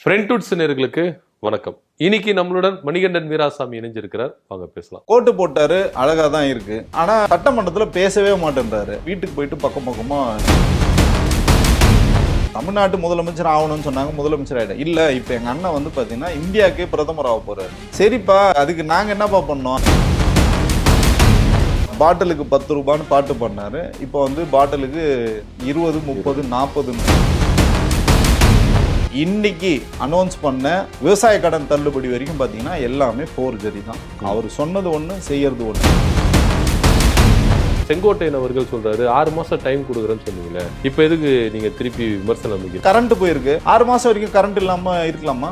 ஃப்ரெண்ட்வுட்ஸ் நேயர்களுக்கு வணக்கம். இன்னைக்கு நம்மளுடன் மணிகண்டன் வீராசாமி இணைஞ்சிருக்கிறார். வாங்க பேசலாம். கோட்டு போட்டாரு, அழகா தான் இருக்கு. ஆனா சட்டமன்றத்துல பேசவே மாட்டேன்றாரு. வீட்டுக்கு போயிட்டு பக்கம் பக்கமா தமிழ்நாட்டு முதலமைச்சர் ஆகணும்னு சொன்னாங்க, முதலமைச்சர் ஆயிடும். இல்ல இப்ப எங்க அண்ணன் வந்து பாத்தீங்கன்னா இந்தியாவுக்கே பிரதமர் ஆக போறாரு. சரிப்பா, அதுக்கு நாங்க என்னப்பா பண்ணோம்? பாட்டிலுக்கு 10 ரூபான்னு பாட்டு பண்ணாரு. இப்போ வந்து பாட்டிலுக்கு 20, 30, 40. இன்னைக்கு அனௌன்ஸ் பண்ண விவசாய கடன் தள்ளுபடி வரைக்கும் பாத்தீங்கன்னா எல்லாமே ஃபோர்ஜரி தான். அவர் சொன்னது ஒண்ணு, செய்யறது ஒண்ணு. செங்கோட்டையன் அவர்கள் சொல்றாரு 6 மாசம் டைம் கொடுக்குறேன்னு சொன்னீங்களே, இப்ப எதுக்கு நீங்க திருப்பி விமர்சனம்? கரண்ட் போயிருக்கு, 6 மாசம் வரைக்கும் கரண்ட் இல்லாம இருக்கலாமா?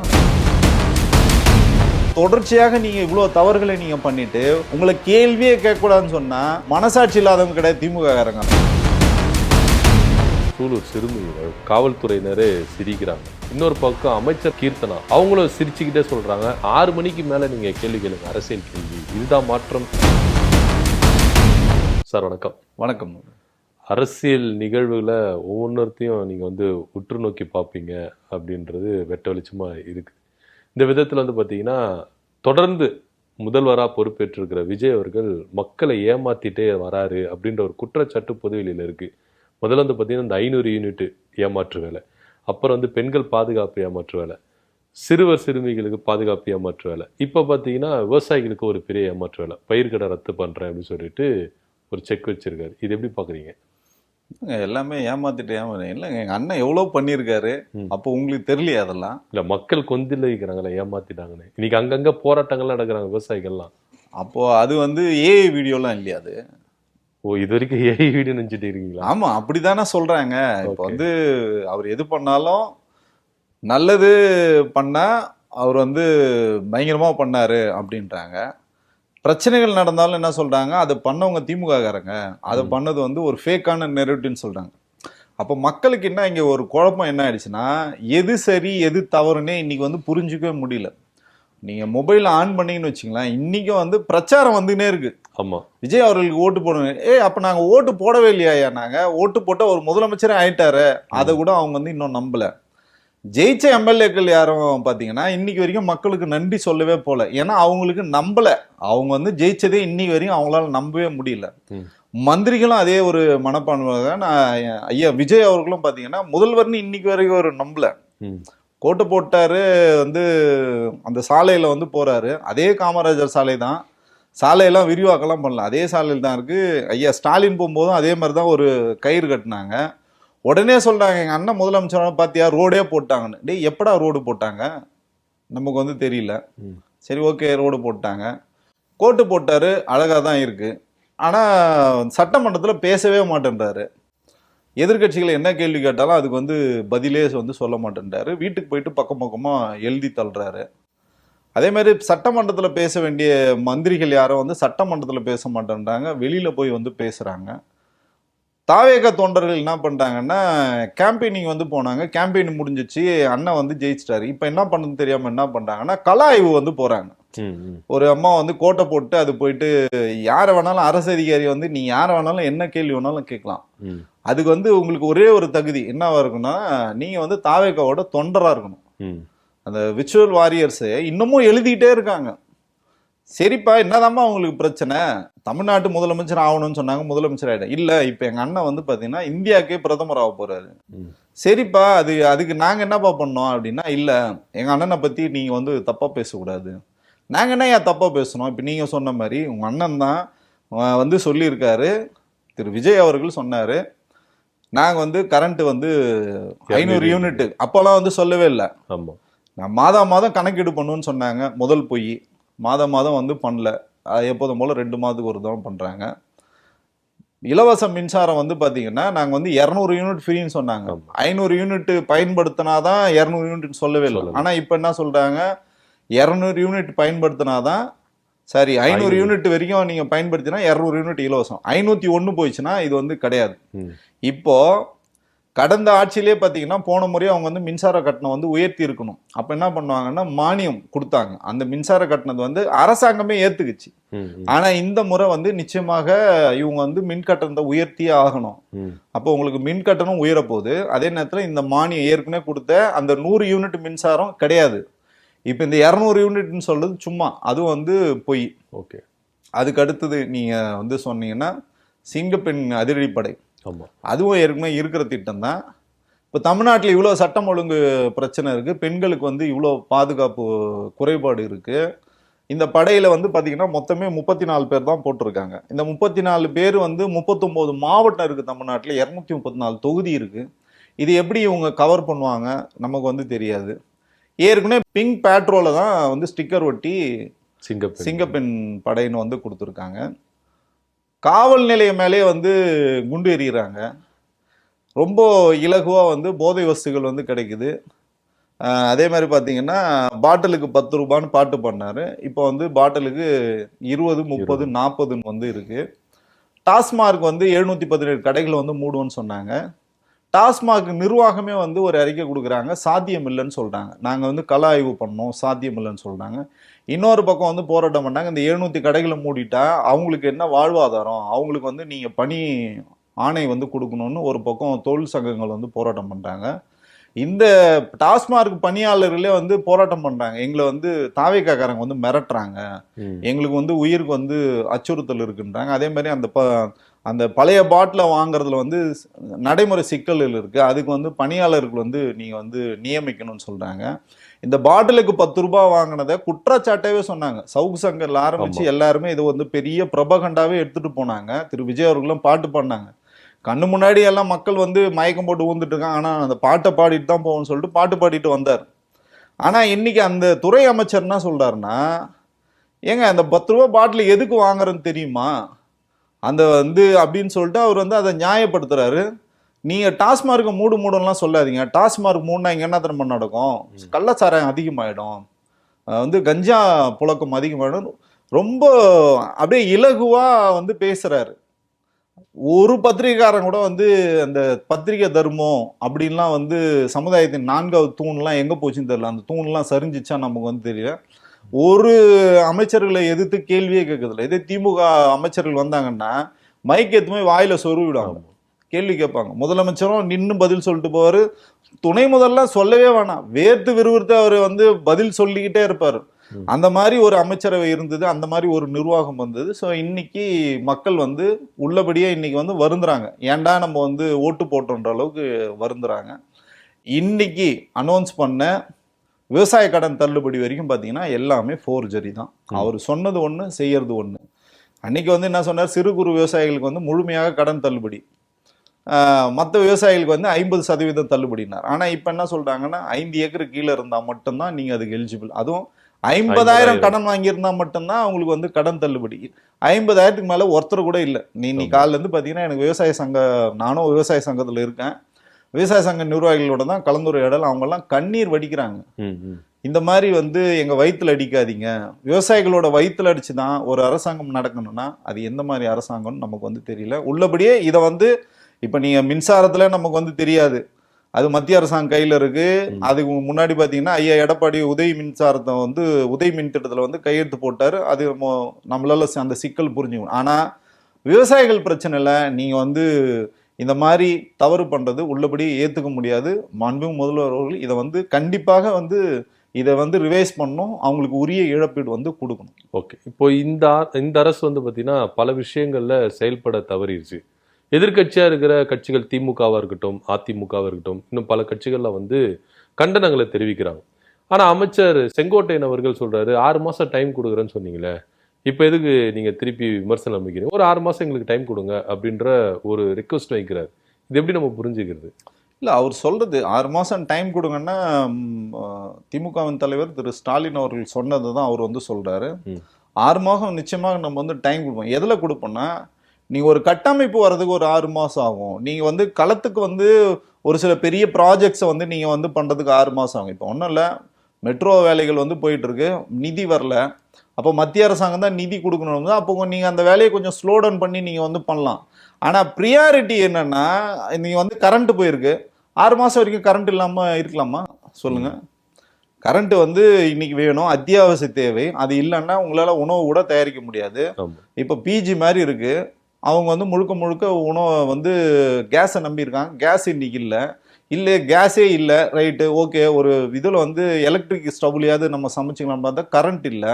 தொடர்ச்சியாக நீங்க இவ்வளவு தவறுகளை நீங்க பண்ணிட்டு உங்களை கேள்வியே கேட்கக்கூடாதுன்னு சொன்னா மனசாட்சி இல்லாதவங்க கிடையாது திமுக காரங்க. சூலூர் சிறுமியினர் காவல்துறையினரே சிரிக்கிறாங்க. இன்னொரு பக்கம் அமைச்சர் கீர்த்தனா அவங்களும் சிரிச்சுக்கிட்டே சொல்றாங்க, 6 மணிக்கு மேல நீங்க கேள்வி கேளுங்க, அரசியல் கேள்வி, இதுதான் மாற்றம். சார் வணக்கம். வணக்கம். அரசியல் நிகழ்வுகளை ஒவ்வொன்றத்தையும் நீங்க வந்து உற்று நோக்கி பார்ப்பீங்க அப்படின்றது வெட்ட வெளிச்சமா இருக்கு. இந்த விதத்துல வந்து பாத்தீங்கன்னா, தொடர்ந்து முதல்வரா பொறுப்பேற்றிருக்கிற விஜய் அவர்கள் மக்களை ஏமாத்திட்டே வராரு அப்படின்ற ஒரு குற்றச்சாட்டு பொதுவெளியில இருக்கு. முதல்ல வந்து பார்த்தீங்கன்னா இந்த 500 யூனிட் ஏமாற்று வேலை, அப்புறம் வந்து பெண்கள் பாதுகாப்பு ஏமாற்று வேலை, சிறுவர் சிறுமிகளுக்கு பாதுகாப்பு ஏமாற்று வேலை, இப்போ பார்த்தீங்கன்னா விவசாயிகளுக்கு ஒரு பெரிய ஏமாற்று வேலை, பயிர்கடை ரத்து பண்ணுறேன் அப்படின்னு சொல்லிட்டு ஒரு செக் வச்சிருக்காரு. இது எப்படி பார்க்குறீங்க? எல்லாமே ஏமாத்திட்டு இல்லைங்க, எங்கள் அண்ணன் எவ்வளோ பண்ணியிருக்காரு. அப்போ உங்களுக்கு தெரியலையா அதெல்லாம்? இல்லை, மக்கள் கொந்தில் வைக்கிறாங்களே ஏமாத்திட்டாங்கன்னு. இன்னைக்கு அங்கங்கே போராட்டங்கள்லாம் நடக்கிறாங்க விவசாயிகள்லாம். அப்போ அது வந்து ஏஐ வீடியோலாம் இல்லையா அது? ஓ, இது வரைக்கும் ஏஐ வீடியோ நினைச்சிட்டு இருக்கீங்களா? ஆமா, அப்படித்தானே சொல்றாங்க. இப்போ வந்து அவர் எது பண்ணாலும் நல்லது பண்ணா அவர் வந்து பயங்கரமா பண்ணாரு அப்படின்றாங்க. பிரச்சனைகள் நடந்தாலும் என்ன சொல்றாங்க, அதை பண்ணவங்க திமுக காரங்க, அதை பண்ணது வந்து ஒரு ஃபேக்கான நெரேட்டிவ்னு சொல்றாங்க. அப்போ மக்களுக்கு என்ன இங்க ஒரு குழப்பம் என்ன ஆயிடுச்சுன்னா, எது சரி எது தவறுன்னே இன்னைக்கு வந்து புரிஞ்சுக்கவே முடியல. நீங்க மொபைல் ஆன் பண்ணீங்கன்னு வச்சுங்களேன், இன்னைக்கும் வந்து பிரச்சாரம் வந்துன்னே இருக்கு. ஆமா, விஜய் அவர்களுக்கு ஓட்டு போடணும். அப்ப நாங்க ஓட்டு போடவே இல்லையா? நாங்க ஓட்டு போட்ட ஒரு முதலமைச்சரே ஆயிட்டாரு, அதை கூட அவங்க வந்து இன்னும் நம்பல. ஜெயிச்ச எம்எல்ஏக்கள் யாரும் பாத்தீங்கன்னா இன்னைக்கு வரைக்கும் மக்களுக்கு நன்றி சொல்லவே போல. ஏன்னா அவங்களுக்கு நம்பல. அவங்க வந்து ஜெயிச்சதே இன்னைக்கு வரைக்கும் அவங்களால நம்பவே முடியல. மந்திரிகளும் அதே ஒரு மனப்பான்மை. ஐயா விஜய் அவர்களும் பாத்தீங்கன்னா முதல்வர்னு இன்னைக்கு வரைக்கும் ஒரு நம்பல. கோட்டை போட்டாரு, வந்து அந்த சாலையில வந்து போறாரு, அதே காமராஜர் சாலை தான், சாலையெல்லாம் விரிவாக்கலாம் பண்ணல, அதே சாலையில் தான் இருக்கு. ஐயா ஸ்டாலின் போகும்போதும் அதே மாதிரி தான் ஒரு கயிறு கட்டினாங்க. உடனே சொல்றாங்க, எங்க அண்ணன் முதலமைச்சர் பாத்தியா ரோடே போட்டாங்கன்னு. டேய், எப்படா ரோடு போட்டாங்க? நமக்கு வந்து தெரியல. சரி, ஓகே, ரோடு போட்டாங்க. கோட்டு போட்டாரு, அழகா தான் இருக்கு. ஆனா சட்டமன்றத்துல பேசவே மாட்டேன்றாரு. எதிர்கட்சிகளை என்ன கேள்வி கேட்டாலும் அதுக்கு வந்து பதிலே வந்து சொல்ல மாட்டேன்றாரு. வீட்டுக்கு போயிட்டு பக்கம் பக்கமா எழுதி தள்ளுறாரு. அதே மாதிரி சட்டமன்றத்தில் பேச வேண்டிய மந்திரிகள் யாரும் வந்து சட்டமன்றத்தில் பேச மாட்டேன்றாங்க, வெளியில போய் வந்து பேசுறாங்க. தாவேக தொண்டர்கள் என்ன பண்ணிட்டாங்கன்னா, கேம்பெயினிங் வந்து போனாங்க, கேம்பெயின் முடிஞ்சிச்சு, அண்ணன் வந்து ஜெயிச்சிட்டாரு. இப்போ என்ன பண்ணுன்னு தெரியாம என்ன பண்றாங்கன்னா, கள ஆய்வு வந்து போறாங்க. ஒரு அம்மா வந்து கோட்டை போட்டு அது போயிட்டு யாரை வேணாலும், அரசு அதிகாரி வந்து நீ யாரை வேணாலும் என்ன கேள்வி வேணாலும் கேட்கலாம். அதுக்கு வந்து உங்களுக்கு ஒரே ஒரு தகுதி என்னவா இருக்குன்னா, நீங்க வந்து தாவேகாவோட தொண்டரா இருக்கணும். அந்த விர்ச்சுவல் வாரியர்ஸ் இன்னமும் எழுதிக்கிட்டே இருக்காங்க. சரிப்பா, என்னதாம்மா உங்களுக்கு பிரச்சனை? தமிழ்நாட்டு முதலமைச்சர் ஆகணும்னு சொன்னாங்க, முதலமைச்சர் ஆயிடும். இல்ல இப்ப எங்க அண்ணன் வந்து பாத்தீங்கன்னா இந்தியாவுக்கே பிரதமர் ஆக போறாரு. சரிப்பா, அதுக்கு நாங்க என்னப்பா பண்ணோம் அப்படின்னா, இல்ல எங்க அண்ணனை பத்தி நீங்க வந்து தப்பா பேசக்கூடாது. நாங்க என்ன ஏன் தப்பா பேசணும்? இப்ப நீங்க சொன்ன மாதிரி உங்க அண்ணன் தான் வந்து சொல்லியிருக்காரு, திரு விஜய் அவர்கள் சொன்னாரு, நாங்க வந்து கரண்ட் வந்து 500 யூனிட் அப்பெல்லாம் வந்து சொல்லவே இல்லை. ஆமா, நான் மாதம் கணக்கீடு பண்ணுன்னு சொன்னாங்க. முதல் போய் மாதம் வந்து பண்ணல. எப்போதும் போல 2 மாதத்துக்கு ஒரு தடவை பண்றாங்க. இலவச மின்சாரம் வந்து பாத்தீங்கன்னா நாங்க வந்து 200 யூனிட் ஃப்ரீன்னு சொன்னாங்க. 500 யூனிட் பயன்படுத்தினாதான் 200 யூனிட் சொல்லவே இல்லை. ஆனா இப்ப என்ன சொல்றாங்க, 200 யூனிட் பயன்படுத்தினாதான், சரி 500 யூனிட் வரைக்கும் நீங்க பயன்படுத்தினா 200 யூனிட் இலவசம். 501 போயிடுச்சுன்னா இது வந்து கிடையாது. இப்போ கடந்த ஆட்சியிலே பார்த்தீங்கன்னா போன முறை அவங்க வந்து மின்சார கட்டணம் வந்து உயர்த்தி இருக்கணும். அப்ப என்ன பண்ணுவாங்கன்னா மானியம் கொடுத்தாங்க. அந்த மின்சார கட்டணத்தை வந்து அரசாங்கமே ஏத்துக்குச்சு. ஆனா இந்த முறை வந்து நிச்சயமாக இவங்க வந்து மின் கட்டணத்தை உயர்த்தியே ஆகணும். அப்போ உங்களுக்கு மின் கட்டணம் உயர போகுது. அதே நேரத்தில் இந்த மானியம் ஏற்கனவே கொடுத்த அந்த 100 யூனிட் மின்சாரம் கிடையாது. இப்போ இந்த 200 யூனிட்னு சொல்றது சும்மா, அதுவும் வந்து பொய். ஓகே. அதுக்கு அடுத்தது நீங்க வந்து சொன்னீங்கன்னா சிங்கப்பெண் அதிரடிப்படை, அதுவும் ஏற்கனவே இருக்கிற திட்டம் தான். இப்போ தமிழ்நாட்டில் இவ்வளோ சட்டம் ஒழுங்கு பிரச்சனை இருக்குது, பெண்களுக்கு வந்து இவ்வளோ பாதுகாப்பு குறைபாடு இருக்குது. இந்த படையில் வந்து பார்த்தீங்கன்னா மொத்தமே 34 பேர் தான் போட்டிருக்காங்க. இந்த 34 பேர் வந்து 39 மாவட்டம் இருக்குது தமிழ்நாட்டில், 234 தொகுதி இருக்குது. இது எப்படி இவங்க கவர் பண்ணுவாங்க நமக்கு வந்து தெரியாது. ஏற்கனவே பிங்க் பேட்ரோலை தான் வந்து ஸ்டிக்கர் ஒட்டி சிங்கப்பெண் படைன்னு வந்து கொடுத்துருக்காங்க. காவல் நிலையம் மேலே வந்து குண்டு எறிகிறாங்க. ரொம்ப இலகுவாக வந்து போதை வஸ்துகள் வந்து கிடைக்குது. அதே மாதிரி பார்த்தீங்கன்னா பாட்டிலுக்கு 10 ரூபான்னு பாட்டு பண்ணார். இப்போ வந்து பாட்டிலுக்கு 20, 30, 40 வந்து இருக்குது. டாஸ்மார்க் வந்து 717 கடைகளை வந்து மூடுவோன்னு சொன்னாங்க. டாஸ்மாக் நிர்வாகமே வந்து ஒரு அறிக்கை கொடுக்குறாங்க, சாத்தியம் இல்லைன்னு சொல்கிறாங்க. நாங்கள் வந்து கள ஆய்வு பண்ணோம், சாத்தியம் இல்லைன்னு சொல்கிறாங்க. இன்னொரு பக்கம் வந்து போராட்டம் பண்ணாங்க. இந்த 700 கடைகளை மூடிட்டா அவங்களுக்கு என்ன வாழ்வாதாரம், அவங்களுக்கு வந்து நீங்கள் பணி ஆணை வந்து கொடுக்கணும்னு ஒரு பக்கம் தொழில் சங்கங்கள் வந்து போராட்டம் பண்ணுறாங்க. இந்த டாஸ்மார்க் பணியாளர்களே வந்து போராட்டம் பண்ணுறாங்க. எங்களை வந்து தாவேக்காரங்க வந்து மிரட்டுறாங்க, எங்களுக்கு வந்து உயிருக்கு வந்து அச்சுறுத்தல் இருக்குன்றாங்க. அதே மாதிரி அந்த பழைய பாட்டிலை வாங்குறதுல வந்து நடைமுறை சிக்கல்கள் இருக்குது, அதுக்கு வந்து பணியாளர்கள் வந்து நீங்கள் வந்து நியமிக்கணும்னு சொல்கிறாங்க. இந்த பாட்டிலுக்கு 10 ரூபாய் வாங்கினதை குற்றச்சாட்டாவே சொன்னாங்க. சவுக்கு சங்கர்ல ஆரம்பிச்சு எல்லாருமே இது வந்து பெரிய பிரபகண்டாவே எடுத்துட்டு போனாங்க. திரு விஜய் அவர்களும் பாட்டு பாடினாங்க. கண்ணு முன்னாடி எல்லாம் மக்கள் வந்து மயக்கம் போட்டு ஊந்துட்டு இருக்காங்க, ஆனா அந்த பாட்டை பாடிட்டு தான் போவோம்னு சொல்லிட்டு பாட்டு பாடிட்டு வந்தார். ஆனா இன்னைக்கு அந்த துறை அமைச்சர் என்ன சொல்றாருன்னா, ஏங்க அந்த 10 ரூபாய் பாட்டில் எதுக்கு வாங்குறன்னு தெரியுமா அந்த வந்து அப்படின்னு சொல்லிட்டு அவர் வந்து அதை நியாயப்படுத்துறாரு. நீங்க டாஸ்மார்க்கு மூடலாம் சொல்லாதீங்க, டாஸ்மார்க் மூடுனா இங்க என்ன தரமா நடக்கும், கள்ளச்சாராயம் அதிகமாயிடும், வந்து கஞ்சா புழக்கம் அதிகமாயிடும், ரொம்ப அப்படியே இலகுவா வந்து பேசுறாரு. ஒரு பத்திரிகைக்காரன் கூட வந்து அந்த பத்திரிகை தர்மம் அப்படின்லாம் வந்து சமுதாயத்தின் 4வது தூண்லாம் எங்க போச்சுன்னு தெரியல, அந்த தூண்லாம் சரிஞ்சிச்சா நமக்கு வந்து தெரியல. ஒரு அமைச்சர்களை எதிர்த்து கேள்வியே கேட்கறதில்ல. இதே திமுக அமைச்சர்கள் வந்தாங்கன்னா மைக் எத்துமே வாயில சொருவிடுவாங்க, கேள்வி கேட்பாங்க. முதலமைச்சரும் நின்று பதில் சொல்லிட்டு போவாரு. துணை முதல்லாம் சொல்லவே வேணாம், வேர்த்து விறுவிறுத்து அவர் வந்து பதில் சொல்லிக்கிட்டே இருப்பாரு. அந்த மாதிரி ஒரு அமைச்சரவை இருந்தது, அந்த மாதிரி ஒரு நிர்வாகம் வந்தது. ஸோ இன்னைக்கு மக்கள் வந்து உள்ளபடியே இன்னைக்கு வந்து வருந்துறாங்க, ஏன்டா நம்ம வந்து ஓட்டு போட்டோன்ற அளவுக்கு வருந்துறாங்க. இன்னைக்கு அனௌன்ஸ் பண்ண விவசாய கடன் தள்ளுபடி வரைக்கும் பார்த்தீங்கன்னா எல்லாமே ஃபோர்ஜரி தான். அவர் சொன்னது ஒன்று, செய்யறது ஒன்று. அன்னைக்கு வந்து என்ன சொன்னார், சிறு குறு விவசாயிகளுக்கு வந்து முழுமையாக கடன் தள்ளுபடி, மற்ற விவசாயிகளுக்கு வந்து 50% தள்ளுபடினார். ஆனால் இப்போ என்ன சொல்றாங்கன்னா 5 ஏக்கர் கீழே இருந்தால் மட்டும்தான் நீங்கள் அதுக்கு எலிஜிபிள். அதுவும் 50,000 கடன் வாங்கியிருந்தா மட்டும்தான் அவங்களுக்கு வந்து கடன் தள்ளுபடி. 50,000க்கு மேலே ஒருத்தர் கூட இல்லை. நீ காலில இருந்து பார்த்தீங்கன்னா எனக்கு விவசாய சங்கம், நானும் விவசாய சங்கத்தில் இருக்கேன், விவசாய சங்க நிர்வாகிகளோட தான் கலந்துரையாடல், அவங்கெல்லாம் கண்ணீர் வடிக்கிறாங்க. இந்த மாதிரி வந்து எங்க வயிற்றுல அடிக்காதீங்க, விவசாயிகளோட வயிற்றுல அடிச்சு தான் ஒரு அரசாங்கம் நடக்கணும்னா அது எந்த மாதிரி அரசாங்கம்னு நமக்கு வந்து தெரியல. உள்ளபடியே இதை வந்து இப்போ நீங்க மின்சாரத்துல நமக்கு வந்து தெரியாது, அது மத்திய அரசாங்கம் கையில் இருக்கு. அதுக்கு முன்னாடி பார்த்தீங்கன்னா ஐயா எடப்பாடி உதய் மின்சாரத்தை வந்து உதய் மின் திட்டத்தில் வந்து கையெழுத்து போட்டார். அது நம்மளால அந்த சிக்கல் புரிஞ்சுக்கணும். ஆனால் விவசாயிகள் பிரச்சனை இல்லை, நீங்கள் வந்து இந்த மாதிரி தவறு பண்ணுறது உள்ளபடி ஏற்றுக்க முடியாது. மாண்புமிகு முதல்வர் அவர்கள் இதை வந்து கண்டிப்பாக வந்து இதை வந்து ரிவைஸ் பண்ணணும், அவங்களுக்கு உரிய இழப்பீடு வந்து கொடுக்கணும். ஓகே. இப்போ இந்த அரசு வந்து பார்த்தீங்கன்னா பல விஷயங்கள்ல செயல்பட தவறிடுச்சு. எதிர்கட்சியா இருக்கிற கட்சிகள் திமுகவா இருக்கட்டும், அதிமுகவா இருக்கட்டும், இன்னும் பல கட்சிகள்ல வந்து கண்டனங்களை தெரிவிக்கிறாங்க. ஆனா அமைச்சர் செங்கோட்டையன் அவர்கள் சொல்றாரு, 6 மாசம் டைம் கொடுக்குறேன்னு சொன்னீங்களே, இப்போ எதுக்கு நீங்க திருப்பி விமர்சனம் வைக்கிறீங்க, ஒரு 6 மாசம் எங்களுக்கு டைம் கொடுங்க அப்படின்ற ஒரு ரிக்வஸ்ட் வைக்கிறார். இது எப்படி நம்ம புரிஞ்சுக்கிறது? இல்லை, அவர் சொல்றது 6 மாதம் டைம் கொடுங்கன்னா திமுகவின் தலைவர் திரு ஸ்டாலின் அவர்கள் சொன்னது தான் அவர் வந்து சொல்றாரு. 6 மாதம் நிச்சயமாக நம்ம வந்து டைம் கொடுப்போம். எதில் கொடுப்போம்னா, நீங்கள் ஒரு கட்டமைப்பு வர்றதுக்கு ஒரு 6 மாதம் ஆகும். நீங்கள் வந்து களத்துக்கு வந்து ஒரு சில பெரிய ப்ராஜெக்ட்ஸை வந்து நீங்கள் வந்து பண்ணுறதுக்கு 6 மாதம் ஆகும். இப்போ ஒன்றும் இல்லை, மெட்ரோ வேலைகள் வந்து போயிட்டு இருக்கு, நிதி வரல. அப்போ மத்திய அரசாங்கம் தான் நிதி கொடுக்கணும். அப்போ நீங்க அந்த வேலையை கொஞ்சம் ஸ்லோ டவுன் பண்ணி நீங்க வந்து பண்ணலாம். ஆனா ப்ரியாரிட்டி என்னன்னா, நீங்க வந்து கரண்ட் போயிருக்கு, 6 மாசம் வரைக்கும் கரண்ட் இல்லாம இருக்கலாமா சொல்லுங்க? கரண்ட் வந்து இன்னைக்கு வேணும், அத்தியாவசிய தேவை. அது இல்லைன்னா உங்களால உணவு கூட தயாரிக்க முடியாது. இப்போ பிஜி மாதிரி இருக்கு, அவங்க வந்து முழுக்க முழுக்க உணவை வந்து கேஸை நம்பியிருக்காங்க. கேஸ் இன்னைக்கு இல்லை கேஸே இல்லை, ரைட்டு ஓகே, ஒரு இதில் வந்து எலக்ட்ரிக் ஸ்டவ்லையாவது நம்ம சமைச்சிக்கலாம்னு பார்த்தா கரண்ட் இல்லை.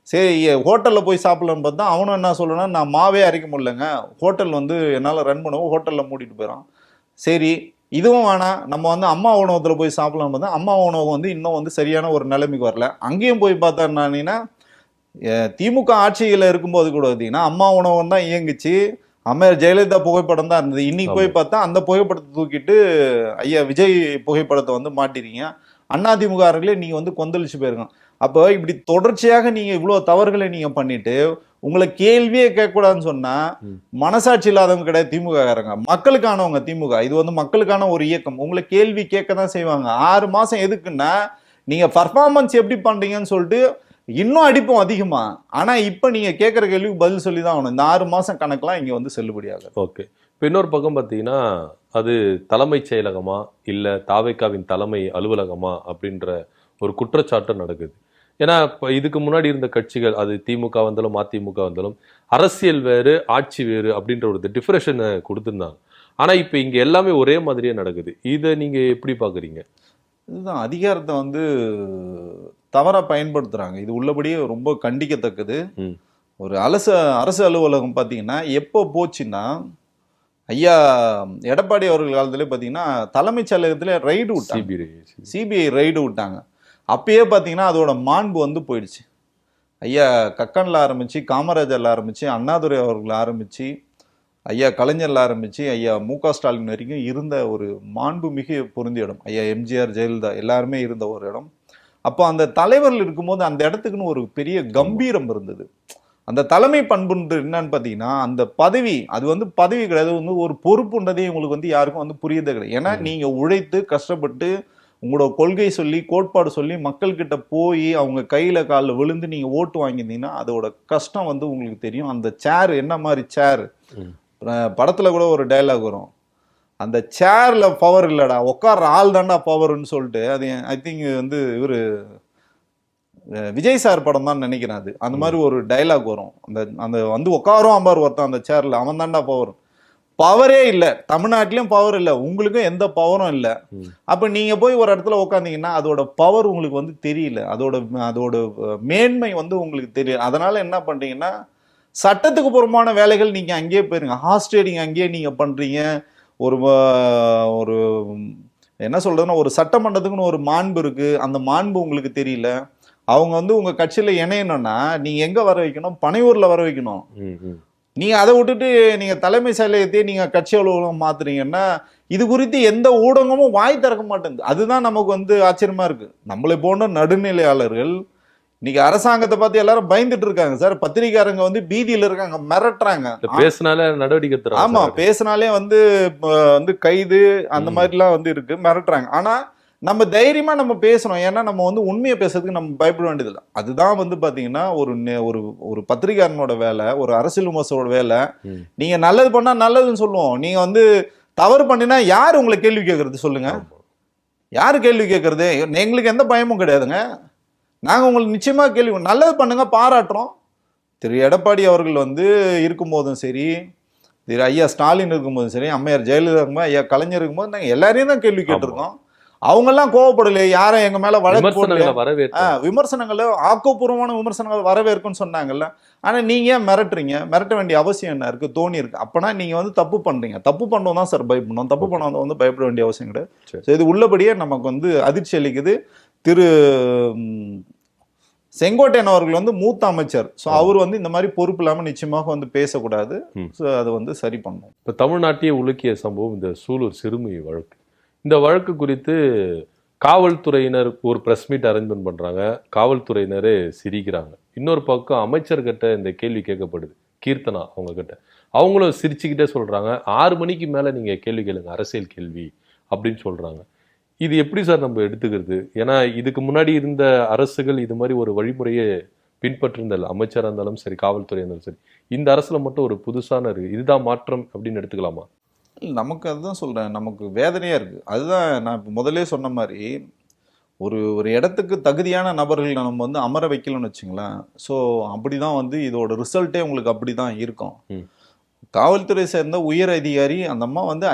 சரி ஹோட்டலில் போய் சாப்பிட்லான்னு பார்த்தா அவனும் என்ன சொல்லணும்னா, நான் மாவே அரைக்க முடியலங்க, ஹோட்டல் வந்து என்னால் ரன் பண்ணவும் ஹோட்டலில் மூடிட்டு போயிடான். சரி இதுவும் வேணாம், நம்ம வந்து அம்மா உணவகத்தில் போய் சாப்பிடலாம்னு பார்த்தா அம்மா உணவகம் வந்து இன்னும் வந்து சரியான ஒரு நிலைமைக்கு வரல. அங்கேயும் போய் பார்த்தா என்னன்னா, திமுக ஆட்சியில் இருக்கும்போது கூட பார்த்தீங்கன்னா அம்மா உணவகம் தான் இயங்குச்சு, அம்மையார் ஜெயலலிதா புகைப்படம் தான் இருந்தது. இன்னைக்கு போய் பார்த்தா அந்த புகைப்படத்தை தூக்கிட்டு ஐயா விஜய் புகைப்படத்தை வந்து மாட்டிருக்கீங்க. அதிமுகர்களே நீங்க வந்து கொந்தளிச்சு போயிருக்கோம். அப்போ இப்படி தொடர்ச்சியாக நீங்க இவ்வளவு தவறுகளை நீங்க பண்ணிட்டு உங்களை கேள்வியே கேட்கக்கூடாதுன்னு சொன்னா மனசாட்சி இல்லாதவங்க கிடையாது திமுக காரங்க, மக்களுக்கானவங்க திமுக. இது வந்து மக்களுக்கான ஒரு இயக்கம். உங்களை கேள்வி கேட்க தான் செய்வாங்க. 6 மாசம் எதுக்குன்னா நீங்க பர்ஃபார்மன்ஸ் எப்படி பண்றீங்கன்னு சொல்லிட்டு இன்னும் அடிப்போம் அதிகமா. ஆனா இப்ப நீங்க கேட்கற கேள்விக்கு பதில் சொல்லி தான் ஆகணும். இந்த 6 மாசம் கணக்கெல்லாம் இங்க வந்து செல்லுபடியாகும். ஓகே. இப்போ இன்னொரு பக்கம் பார்த்தீங்கன்னா, அது தலைமைச் செயலகமா இல்ல தாவேக்காவின் தலைமை அலுவலகமா அப்படின்ற ஒரு குற்றச்சாட்டு நடக்குது. ஏன்னா இப்போ இதுக்கு முன்னாடி இருந்த கட்சிகள், அது திமுக வந்தாலும் அதிமுக வந்தாலும், அரசியல் வேறு ஆட்சி வேறு அப்படின்ற ஒரு டிஃபரேஷனை கொடுத்துருந்தாங்க. ஆனா இப்போ இங்க எல்லாமே ஒரே மாதிரியே நடக்குது. இதை நீங்க எப்படி பாக்குறீங்க? இதுதான் அதிகாரத்தை வந்து தவறா பயன்படுத்துறாங்க. இது உள்ளபடியே ரொம்ப கண்டிக்கத்தக்கது. ஒரு அரசு அலுவலகம் பார்த்தீங்கன்னா எப்போ போச்சுன்னா, ஐயா எடப்பாடி அவர்கள் காலத்துல பார்த்தீங்கன்னா தலைமைச் செயலகத்துல ரைடு விட்டாங்க, சிபிஐ ரைடு விட்டாங்க. அப்பயே பார்த்தீங்கன்னா அதோட மாண்பு வந்து போயிடுச்சு. ஐயா கக்கன்ல ஆரம்பிச்சு, காமராஜர்ல ஆரம்பிச்சு, அண்ணாதுரை அவர்கள் ஆரம்பிச்சு, ஐயா கலைஞர்ல ஆரம்பிச்சு, ஐயா மு.க. ஸ்டாலின் வரைக்கும் இருந்த ஒரு மாண்பு மிக பொருந்திய இடம். ஐயா எம்ஜிஆர், ஜெயலலிதா எல்லாருமே இருந்த ஒரு இடம். அப்போ அந்த தலைவர்கள் இருக்கும்போது அந்த இடத்துக்குன்னு ஒரு பெரிய கம்பீரம் இருந்தது. அந்த தலைமை பண்புன்றது என்னன்னு பார்த்தீங்கன்னா, அந்த பதவி, அது வந்து பதவி கிடையாது, வந்து ஒரு பொறுப்புன்றதே உங்களுக்கு வந்து யாருக்கும் வந்து புரியுதே கிடையாது. ஏன்னா நீங்க உழைத்து கஷ்டப்பட்டு உங்களோட கொள்கை சொல்லி கோட்பாடு சொல்லி மக்கள்கிட்ட போய் அவங்க கையில காலில் விழுந்து நீங்க ஓட்டு வாங்கியிருந்தீங்கன்னா அதோட கஷ்டம் வந்து உங்களுக்கு தெரியும். அந்த சேர் என்ன மாதிரி சேர், படத்துல கூட ஒரு டைலாக் வரும், அந்த சேர்ல பவர் இல்லடா, உட்கார்ற ஆள் தாண்டா பவர்னு சொல்லிட்டு. அது ஐ திங்க் வந்து இவரு விஜய் சார் படம் தான் நினைக்கிறேன். அது அந்த மாதிரி ஒரு டைலாக் வரும். அந்த அந்த வந்து உட்காரும் அம்பார் ஒருத்தன் அந்த சேர்ல, அவன் தாண்டா பவர். பவரே இல்லை, தமிழ்நாட்டிலையும் பவர் இல்லை, உங்களுக்கும் எந்த பவரும் இல்லை. அப்ப நீங்க போய் ஒரு இடத்துல உட்காந்தீங்கன்னா அதோட பவர் உங்களுக்கு வந்து தெரியல, அதோட மேன்மை வந்து உங்களுக்கு தெரியல. அதனால என்ன பண்றீங்கன்னா சட்டத்துக்கு புறமான வேலைகள் நீங்க அங்கேயே போயிருங்க, ஹாஸ்டேடிங் அங்கேயே நீங்க பண்றீங்க. ஒரு ஒரு என்ன சொல்றதுன்னா, ஒரு சட்டமன்றத்துக்குன்னு ஒரு மாண்பு இருக்கு, அந்த மாண்பு உங்களுக்கு தெரியல. அவங்க வந்து உங்க கட்சியில இணையணும்னா நீங்க எங்க வர வைக்கணும், பனையூர்ல வர வைக்கணும். நீங்க அதை விட்டுட்டு நீங்க தலைமை செயலகத்தையே நீங்க கட்சி அலுவலகம் மாத்துறீங்கன்னா இது குறித்து எந்த ஊடகமும் வாய் திறக்க மாட்டேங்குது. அதுதான் நமக்கு வந்து ஆச்சரியமா இருக்கு. நம்மளை போன்ற நடுநிலையாளர்கள் இன்னைக்கு அரசாங்கத்தை பார்த்து எல்லாரும் பயந்துட்டு இருக்காங்க சார். பத்திரிகையாளங்க வந்து பீதியில இருக்காங்க, மிரட்டுறாங்க. பேசினாலே நடவடிக்கை. ஆமா, பேசினாலே வந்து கைது அந்த மாதிரிலாம் வந்து இருக்கு, மிரட்டுறாங்க. ஆனா நம்ம தைரியமா நம்ம பேசணும். ஏன்னா நம்ம வந்து உண்மையை பேசுறதுக்கு நம்ம பயப்பட வேண்டியதில்லை. அதுதான் வந்து பாத்தீங்கன்னா ஒரு பத்திரிகையாளனோட வேலை, ஒரு அரசியல் விமர்சனோட வேலை. நீங்க நல்லது பண்ணா நல்லதுன்னு சொல்லுவோம். நீங்க வந்து தவறு பண்ணினா யாரு உங்களை கேள்வி கேட்கறது சொல்லுங்க? யாரு கேள்வி கேட்கறது? எங்களுக்கு எந்த பயமும் கிடையாதுங்க. நாங்க உங்களுக்கு நிச்சயமா கேள்வி, நல்லது பண்ணுங்க, பாராட்டுறோம். திரு எடப்பாடி அவர்கள் வந்து இருக்கும்போதும் சரி, திரு ஐயா ஸ்டாலின் இருக்கும்போதும் சரி, அம்மையார் ஜெயலலிதா இருக்கும்போது, ஐயா கலைஞர் இருக்கும்போது நாங்க எல்லாரையும் தான் கேள்வி கேட்டிருக்கோம். அவங்க எல்லாம் கோவப்படலையே, யாரும் எங்க மேல வழக்கு விமர்சனங்களை ஆக்கப்பூர்வமான விமர்சனங்கள் வரவேற்கும்னு சொன்னாங்கல்ல. ஆனா நீங்க ஏன் மிரட்டுறீங்க? மிரட்ட வேண்டிய அவசியம் என்ன இருக்கு? தோணி இருக்கு. அப்பனா நீங்க வந்து தப்பு பண்றீங்க. தப்பு பண்ணவும் தான் சார் பயப்படணும், தப்பு பண்ண வந்து பயப்பட வேண்டிய அவசியம் கிடையாது. இது உள்ளபடியே நமக்கு வந்து அதிர்ச்சி அளிக்குது. திரு செங்கோட்டையன் அவர்கள் வந்து மூத்த அமைச்சர். ஸோ அவர் வந்து இந்த மாதிரி பொறுப்பு இல்லாமல் நிச்சயமாக வந்து பேசக்கூடாது. ஸோ அதை வந்து சரி பண்ணணும். இப்போ தமிழ்நாட்டையே உலுக்கிய சம்பவம் இந்த சூலூர் சிறுமி வழக்கு. இந்த வழக்கு குறித்து காவல்துறையினர் ஒரு ப்ரெஸ் மீட் அரேஞ்ச்மெண்ட் பண்ணுறாங்க, காவல்துறையினரே சிரிக்கிறாங்க. இன்னொரு பக்கம் அமைச்சர்கிட்ட இந்த கேள்வி கேட்கப்படுது, கீர்த்தனா அவங்க கிட்ட. அவங்களும் சிரிச்சுக்கிட்டே சொல்கிறாங்க, 6 மணிக்கு மேலே நீங்கள் கேள்வி கேளுங்க, அரசியல் கேள்வி அப்படின்னு சொல்கிறாங்க. இது எப்படி சார் நம்ம எடுத்துக்கிறது? ஏன்னா இதுக்கு முன்னாடி இருந்த அரசுகள் இது மாதிரி ஒரு வழிமுறையை பின்பற்றிருந்தல், அமைச்சராக இருந்தாலும் சரி, காவல்துறை இருந்தாலும் சரி, இந்த அரசுல மட்டும் ஒரு புதுசான இதுதான் மாற்றம் அப்படின்னு எடுத்துக்கலாமா? நமக்கு அதுதான் சொல்றேன், நமக்கு வேதனையா இருக்கு. அதுதான் நான் இப்போ முதல்ல சொன்ன மாதிரி, ஒரு ஒரு இடத்துக்கு தகுதியான நபர்கள் நம்ம வந்து அமர வைக்கலன்னு வச்சுங்களேன். ஸோ அப்படிதான் வந்து இதோட ரிசல்ட்டே உங்களுக்கு அப்படிதான் இருக்கும். காவல்துறை சேர்ந்த உயர் அதிகாரி அந்த அம்மா வந்து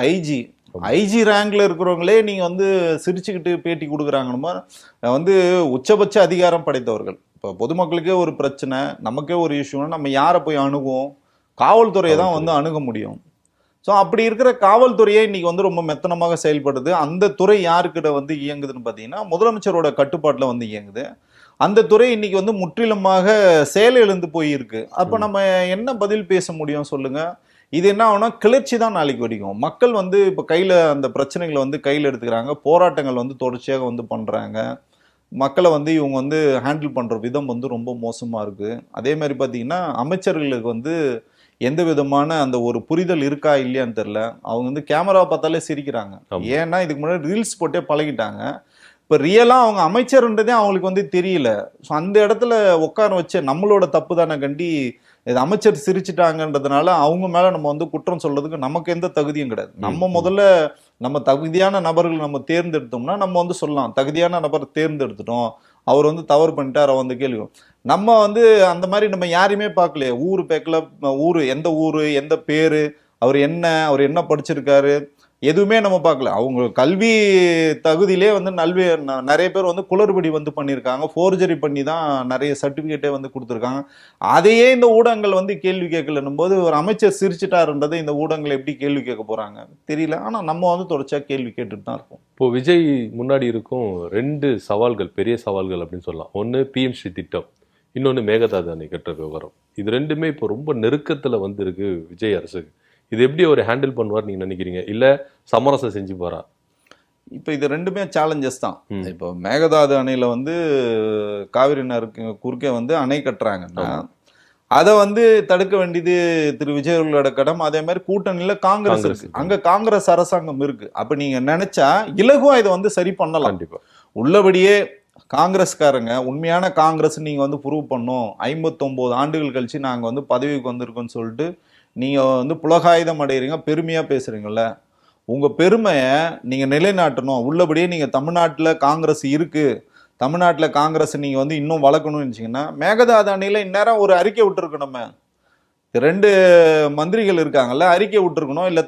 ஐஜி ரேங்க்ல இருக்கிறவங்களே நீங்க வந்து சிரிச்சுக்கிட்டு பேட்டி கொடுக்குறாங்கன்னு வந்து உச்சபட்ச அதிகாரம் படைத்தவர்கள். இப்போ பொதுமக்களுக்கே ஒரு பிரச்சனை, நமக்கே ஒரு இஷ்யூன்னா நம்ம யாரை போய் அணுகுவோம்? காவல்துறையை தான் வந்து அணுக முடியும். ஸோ அப்படி இருக்கிற காவல்துறையே இன்னைக்கு வந்து ரொம்ப மெத்தனமாக செயல்படுது. அந்த துறை யாருக்கிட்ட வந்து இயங்குதுன்னு பார்த்தீங்கன்னா முதலமைச்சரோட கட்டுப்பாட்டில் வந்து இயங்குது. அந்த துறை இன்னைக்கு வந்து முற்றிலுமாக செயலிழந்து போயிருக்கு. அப்போ நம்ம என்ன பதில் பேச முடியும் சொல்லுங்க? இது என்ன ஆகும்னா கிளர்ச்சி தான் நாளைக்கு வரைக்கும். மக்கள் வந்து இப்போ கையில் அந்த பிரச்சனைகளை வந்து கையில் எடுத்துக்கிறாங்க, போராட்டங்கள் வந்து தொடர்ச்சியாக வந்து பண்ணுறாங்க. மக்களை வந்து இவங்க வந்து ஹேண்டில் பண்ணுற விதம் வந்து ரொம்ப மோசமாக இருக்குது. அதே மாதிரி பார்த்தீங்கன்னா அமைச்சர்களுக்கு வந்து எந்த விதமான அந்த ஒரு புரிதல் இருக்கா இல்லையான்னு தெரில. அவங்க வந்து கேமரா பார்த்தாலே சிரிக்கிறாங்க. ஏன்னா இதுக்கு முன்னாடி ரீல்ஸ் போட்டே பழகிட்டாங்க. இப்போ ரியலாக அவங்க அமைச்சர்ன்றதே அவங்களுக்கு வந்து தெரியல. ஸோ அந்த இடத்துல உட்கார வச்சு நம்மளோட தப்பு தானே கண்டி இது அமைச்சர் சிரிச்சிட்டாங்கன்றதுனால அவங்க மேலே நம்ம வந்து குற்றம் சொல்றதுக்கு நமக்கு எந்த தகுதியும் கிடையாது. நம்ம முதல்ல நம்ம தகுதியான நபர்கள் நம்ம தேர்ந்தெடுத்தோம்னா நம்ம வந்து சொல்லலாம், தகுதியான நபர் தேர்ந்தெடுத்துட்டோம், அவர் வந்து தவறு பண்ணிட்டார், வந்து கேள்வி. நம்ம வந்து அந்த மாதிரி நம்ம யாரையுமே பார்க்கலையே. ஊர் பேக்கல, ஊர் எந்த ஊர், எந்த பேர், அவர் என்ன படிச்சிருக்காரு, எதுவுமே நம்ம பார்க்கல. அவங்க கல்வி தகுதியிலே வந்து நிறைய பேர் வந்து குளறுபடி வந்து பண்ணியிருக்காங்க, ஃபோர்ஜரி பண்ணி தான் நிறைய சர்டிஃபிகேட்டே வந்து கொடுத்துருக்காங்க. அதையே இந்த ஊடகங்கள் வந்து கேள்வி கேட்கலன்னும் போது ஒரு அமைச்சர் சிரிச்சிட்டாருன்றதை இந்த ஊடகங்கள் எப்படி கேள்வி கேட்க போறாங்க தெரியல. ஆனால் நம்ம வந்து தொடர்ச்சியாக கேள்வி கேட்டுட்டு தான் இருக்கோம். இப்போ விஜய் முன்னாடி இருக்கும் 2 சவால்கள், பெரிய சவால்கள் அப்படின்னு சொல்லலாம். ஒன்று பிஎம்ஸ்ரீ திட்டம், இன்னொன்று மேகதாது அணை கட்டுற விவகாரம். இது ரெண்டுமே இப்போ ரொம்ப நெருக்கத்தில் வந்து இருக்கு விஜய் அரசுக்கு. இது எப்படி அவர் ஹேண்டில் பண்ணுவார் நீங்க நினைக்கிறீங்க? இல்ல சமரசம் செஞ்சு போறா? இப்போ இது ரெண்டுமே சேலஞ்சஸ் தான். இப்போ மேகதாது அணையில வந்து காவிரி குறுக்கே வந்து அணை கட்டுறாங்கன்னா அதை வந்து தடுக்க வேண்டியது திரு விஜய் அவர்களோட கடமை. அதே மாதிரி கூட்டணியில காங்கிரஸ் இருக்கு, அங்க காங்கிரஸ் அரசாங்கம் இருக்கு. அப்ப நீங்க நினைச்சா இலகுவா இதை வந்து சரி பண்ணலாம். கண்டிப்பா உள்ளபடியே காங்கிரஸ்காரங்க உண்மையான காங்கிரஸ் நீங்க வந்து ப்ரூவ் பண்ணும், 59 ஆண்டுகள் கழிச்சு நாங்க வந்து பதவிக்கு வந்திருக்கோம்னு சொல்லிட்டு நீங்க வந்து புலகாயுதம் அடைகிறீங்க, பெருமையா பேசுறீங்கல்ல, உங்க பெருமையை நீங்க நிலைநாட்டணும். உள்ளபடியே நீங்க தமிழ்நாட்டில் காங்கிரஸ் இருக்கு, தமிழ்நாட்டில் காங்கிரஸ் நீங்க வந்து இன்னும் வளர்க்கணும்னு நினைச்சீங்கன்னா மேகதாது அணையில இந்நேரம் ஒரு அறிக்கை விட்டுருக்கணும். 2 மந்திரிகள் இருக்காங்கல்ல, அறிக்கை விட்டுருக்கணும். இல்ல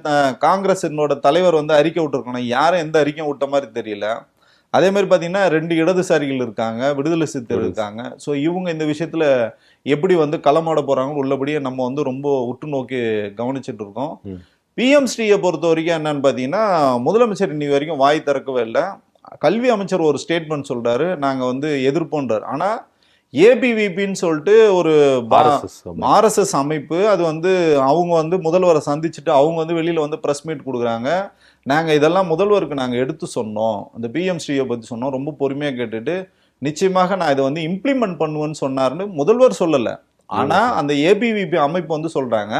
காங்கிரஸினோட தலைவர் வந்து அறிக்கை விட்டுருக்கணும். யாரும் எந்த அறிக்கையும் விட்ட மாதிரி தெரியல. அதே மாதிரி பார்த்தீங்கன்னா 2 இடதுசாரிகள் இருக்காங்க, விடுதலை சிறுத்தைகள் இருக்காங்க. ஸோ இவங்க இந்த விஷயத்துல எப்படி வந்து களமாட போறாங்க உள்ளபடியே நம்ம வந்து ரொம்ப உற்று நோக்கி கவனிச்சுட்டு இருக்கோம். பிஎம்ஸ்ரீயை பொறுத்த வரைக்கும் என்னன்னு பார்த்தீங்கன்னா முதலமைச்சர் இன்னைக்கு வரைக்கும் வாய் திறக்கவே இல்லை. கல்வி அமைச்சர் ஒரு ஸ்டேட்மெண்ட் சொல்றாரு, நாங்கள் வந்து எதிர்ப்போன்றார். ஆனால் ஏபிவிபின்னு சொல்லிட்டு ஒரு ஆர்எஸ்எஸ் அமைப்பு, அது வந்து அவங்க வந்து முதல்வரை சந்திச்சுட்டு அவங்க வந்து வெளியில வந்து ப்ரெஸ் மீட் கொடுக்குறாங்க. நாங்கள் இதெல்லாம் முதல்வருக்கு நாங்கள் எடுத்து சொன்னோம், அந்த பிஎம்ஸ்ரீயை பற்றி சொன்னோம், ரொம்ப பொறுமையாக கேட்டுட்டு நிச்சயமாக நான் இதை வந்து இம்ப்ளிமெண்ட் பண்ணுவேன்னு சொன்னார்னு முதல்வர் சொல்லலை. ஆனால் அந்த ஏபிவிபி அமைப்பு வந்து சொல்றாங்க.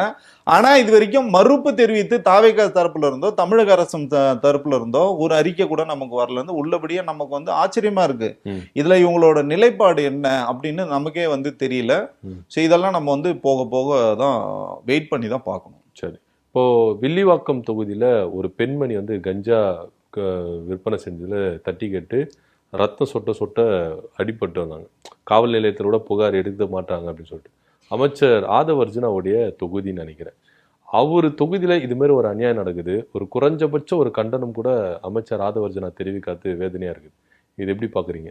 ஆனால் இது வரைக்கும் மறுப்பு தெரிவித்து தாவேகா தரப்புல இருந்தோ தமிழக அரசு தரப்புல இருந்தோ ஒரு அறிக்கை கூட நமக்கு வரலன்னு உள்ளபடியே நமக்கு வந்து ஆச்சரியமா இருக்கு. இதுல இவங்களோட நிலைப்பாடு என்ன அப்படின்னு நமக்கே வந்து தெரியல. ஸோ இதெல்லாம் நம்ம வந்து போக போக தான் வெயிட் பண்ணி தான் பார்க்கணும். சரி, இப்போ வில்லிவாக்கம் தொகுதியில ஒரு பெண்மணி வந்து கஞ்சா விற்பனை செஞ்சதுல தட்டி கேட்டு ரத்தம் சொட்ட அடிபட்டு வந்தாங்க. காவல் நிலையத்தில் கூட புகார் எடுக்க மாட்டாங்க அப்படின்னு சொல்லிட்டு. அமைச்சர் ஆதவர்ஜுனாவுடைய தொகுதின்னு நினைக்கிறேன். அவர் தொகுதியில இது மாதிரி ஒரு அநியாயம் நடக்குது, ஒரு குறைஞ்சபட்ச ஒரு கண்டனம் கூட அமைச்சர் ஆதவர்ஜுனா தெரிவிக்காது, வேதனையா இருக்குது. இது எப்படி பாக்குறீங்க?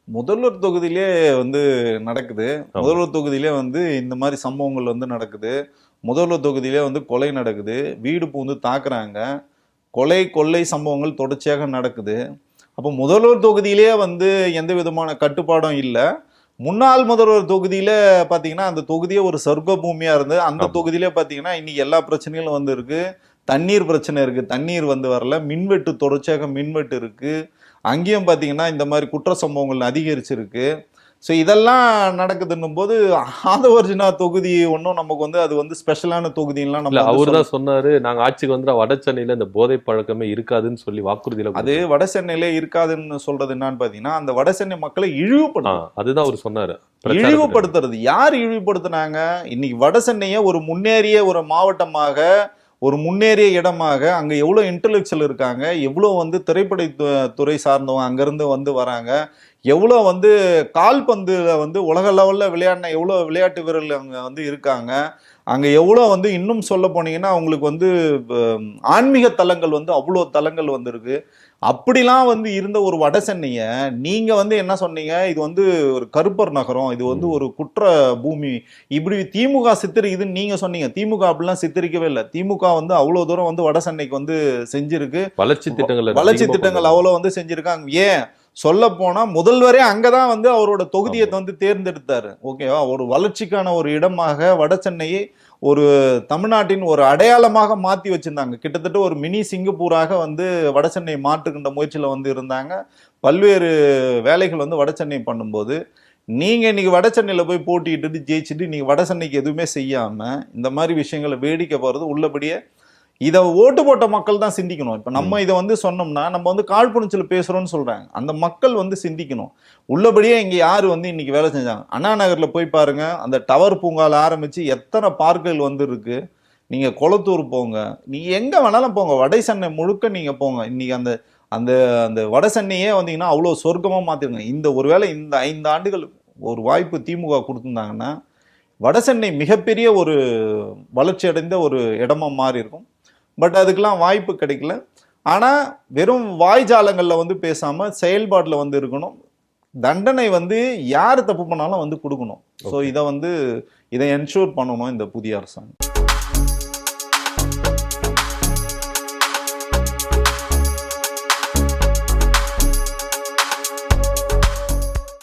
முதல்வர் தொகுதியிலே வந்து நடக்குது, முதல்வர் தொகுதியிலே வந்து இந்த மாதிரி சம்பவங்கள் வந்து நடக்குது, முதல்வர் தொகுதியிலே வந்து கொலை நடக்குது, வீடு பூந்து தாக்குறாங்க, கொள்ளை சம்பவங்கள் தொடர்ச்சியாக நடக்குது. அப்போ முதல்வர் தொகுதியிலே வந்து எந்த விதமான கட்டுப்பாடும் இல்லை. முன்னாள் முதல்வர் தொகுதியில பாத்தீங்கன்னா அந்த தொகுதியே ஒரு சொர்க்க பூமியா இருந்து அந்த தொகுதியிலே பாத்தீங்கன்னா இன்னைக்கு எல்லா பிரச்சனைகளும் வந்து இருக்கு. தண்ணீர் பிரச்சனை இருக்கு, தண்ணீர் வந்து வரல, மின்வெட்டு தொடர்ச்சியாக மின்வெட்டு இருக்கு. அங்கேயும் பாத்தீங்கன்னா இந்த மாதிரி குற்ற சம்பவங்கள் அதிகரிச்சிருக்கு. ஸோ இதெல்லாம் நடக்குதுன்னும் போது ஆதவர்ஜுனா தொகுதி ஒன்றும் நமக்கு வந்து அது வந்து ஸ்பெஷலான தொகுதியெல்லாம் இல்ல நம்ம அவர் தான் சொன்னாரு, நாங்க ஆட்சிக்கு வந்துட்டா வட சென்னையில இந்த போதை பழக்கமே இருக்காதுன்னு சொல்லி வாக்குறுதியில அது வட சென்னையிலே இருக்காதுன்னு சொல்றது என்னன்னு பாத்தீங்கன்னா, அந்த வட சென்னை மக்களை இழிவுபடுத்தும். அதுதான் அவர் சொன்னாரு. இழிவுபடுத்துறது யார் இழிவுபடுத்தினாங்க? இன்னைக்கு வட சென்னையை ஒரு முன்னேறிய ஒரு மாவட்டமாக, ஒரு முன்னேறிய இடமாக, அங்க எவ்வளவு இன்டெலெக்சுவல் இருக்காங்க, எவ்வளவு வந்து திரைப்பட துறை சார்ந்தவங்க அங்கிருந்து வந்து வராங்க, எவ்வளவு வந்து கால்பந்துல வந்து உலக லெவல்ல விளையாடின எவ்வளவு விளையாட்டு வீரர்கள் அங்க வந்து இருக்காங்க, அங்க எவ்வளவு வந்து இன்னும் சொல்ல போனீங்கன்னா அவங்களுக்கு வந்து ஆன்மீக தலங்கள் வந்து அவ்வளோ தலங்கள் வந்து இருக்கு. அப்படிலாம் வந்து இருந்த ஒரு வட சென்னைய நீங்க வந்து என்ன சொன்னீங்க, இது வந்து ஒரு கருப்பர் நகரம், இது வந்து ஒரு குற்ற பூமி, இப்படி திமுக சித்தரிக்குதுன்னு நீங்க சொன்னீங்க. திமுக அப்படிலாம் சித்தரிக்கவே இல்லை. திமுக வந்து அவ்வளவு தூரம் வந்து வட சென்னைக்கு வந்து செஞ்சிருக்கு. வளர்ச்சி திட்டங்கள் அவ்வளவு வந்து செஞ்சிருக்காங்க. ஏன் சொல்ல போனா முதல்வரே அங்கதான் வந்து அவரோட தொகுதியை வந்து தேர்ந்தெடுத்தாரு. ஓகேவா? ஒரு வளர்ச்சிக்கான ஒரு இடமாக வட சென்னையை ஒரு தமிழ்நாட்டின் ஒரு அடையாளமாக மாத்தி வச்சிருந்தாங்க. கிட்டத்தட்ட ஒரு மினி சிங்கப்பூராக வந்து வட சென்னை மாற்றுகின்ற முயற்சியில வந்து இருந்தாங்க. பல்வேறு வேலைகள் வந்து வட சென்னை பண்ணும்போது, நீங்க இன்னைக்கு வட சென்னையில போய் போட்டிட்டு ஜெயிச்சுட்டு நீங்க வட சென்னைக்கு எதுவுமே செய்யாம இந்த மாதிரி விஷயங்களை வேடிக்கை போறது உள்ளபடியே இதை ஓட்டு போட்ட மக்கள் தான் சிந்திக்கணும். இப்ப நம்ம இதை வந்து சொன்னோம்னா நம்ம வந்து காழ்ப்புணர்ச்சியில பேசுறோம்னு சொல்றாங்க. அந்த மக்கள் வந்து சிந்திக்கணும். உள்ளபடியே இங்க யாரு வந்து இன்னைக்கு வேலை செஞ்சாங்க? அண்ணா நகர்ல போய் பாருங்க, அந்த டவர் பூங்கால ஆரம்பிச்சு எத்தனை பார்க்குகள் வந்து இருக்கு. நீங்க கொளத்தூர் போங்க, நீங்க எங்க வேணாலும் போங்க, வட சென்னை முழுக்க நீங்க போங்க. இன்னைக்கு அந்த அந்த அந்த வட சென்னையே வந்தீங்கன்னா அவ்வளவு சொர்க்கமா மாத்திருங்க. இந்த ஒருவேளை இந்த 5 ஆண்டுகள் ஒரு வாய்ப்பு திமுக கொடுத்திருந்தாங்கன்னா வட சென்னை மிகப்பெரிய ஒரு வளர்ச்சி அடைந்த ஒரு இடமா மாறி இருக்கும். பட் அதுக்கெல்லாம் வாய்ப்பு கிடைக்கல. ஆனா வெறும் வாய்ஜாலங்கள்ல வந்து பேசாம செயல்பாட்டுல வந்து இருக்கணும். தண்டனை வந்து யார் தப்பு பண்ணாலும் வந்து கொடுக்கணும். ஸோ இதை என்ஷூர் பண்ணணும் இந்த புதிய அரசாங்கம்.